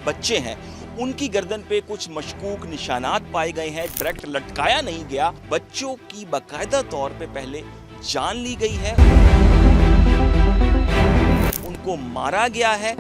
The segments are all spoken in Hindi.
बच्चे हैं उनकी गर्दन पे कुछ मशकूक निशानात पाए गए हैं। डायरेक्ट लटकाया नहीं गया, बच्चों की बाकायदा तौर पे पहले जान ली गई है, उनको मारा गया है,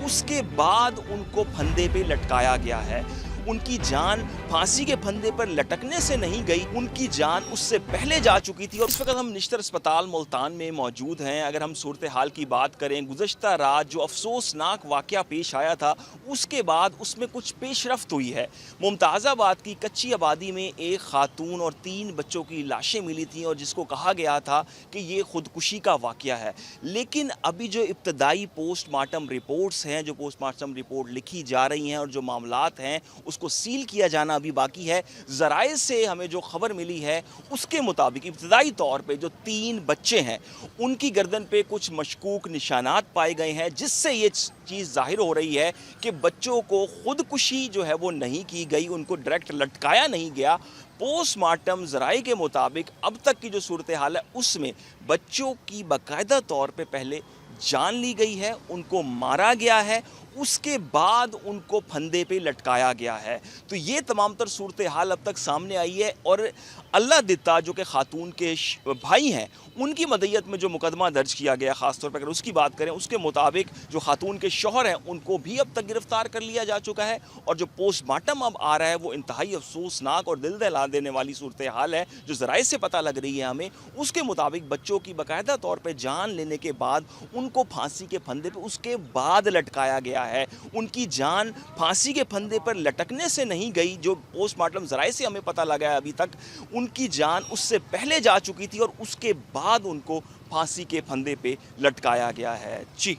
उसके बाद उनको फंदे पे लटकाया गया है। उनकी जान फांसी के फंदे पर लटकने से नहीं गई, उनकी जान उससे पहले जा चुकी थी। और इस वक्त हम निश्तर अस्पताल मुल्तान में मौजूद हैं। अगर हम सूरत हाल की बात करें, गुज़श्ता रात जो अफसोसनाक वाक़या पेश आया था उसके बाद उसमें कुछ पेशरफ्त हुई है। मुमताज़ाबाद की कच्ची आबादी में एक खातून और 3 बच्चों की लाशें मिली थीं और जिसको कहा गया था कि ये खुदकुशी का वाक़या है। लेकिन अभी जो इब्तदाई पोस्टमार्टम रिपोर्ट्स हैं, जो पोस्टमार्टम रिपोर्ट लिखी जा रही हैं और जो मामलात हैं उसको सील किया जाना अभी बाकी है। ज़राए से हमें जो खबर मिली है उसके मुताबिक इब्तदाई तौर पे जो 3 बच्चे हैं उनकी गर्दन पे कुछ मशकूक निशानात पाए गए हैं, जिससे ये चीज़ ज़ाहिर हो रही है कि बच्चों को खुदकुशी जो है वो नहीं की गई, उनको डायरेक्ट लटकाया नहीं गया। पोस्टमार्टम ज़राए के मुताबिक अब तक की जो सूरत हाल है उसमें बच्चों की बाकायदा तौर पे पहले जान ली गई है, उनको मारा गया है, उसके बाद उनको फंदे पे लटकाया गया है। तो ये तमाम तर सूरत हाल अब तक सामने आई है। और अल्लाह दित्ता जो कि खातून के भाई हैं उनकी मदयत में जो मुकदमा दर्ज किया गया, ख़ासतौर पर अगर उसकी बात करें, उसके मुताबिक जो खातून के शौहर हैं उनको भी अब तक गिरफ़्तार कर लिया जा चुका है। और जो पोस्टमार्टम अब आ रहा है वो इंतहाई अफसोसनाक और दिल दहला देने वाली सूरत हाल है जो ज़राए से पता लग रही है हमें। उसके मुताबिक बच्चों की बाकायदा तौर पर जान लेने के बाद उनको फांसी के फंदे पर उसके बाद लटकाया गया है। उनकी जान फांसी के फंदे पर लटकने से नहीं गई, जो पोस्टमार्टम ज़राए से हमें पता लगा है अभी तक उनकी जान उससे पहले जा चुकी थी और उसके बाद उनको फांसी के फंदे पे लटकाया गया है। जी।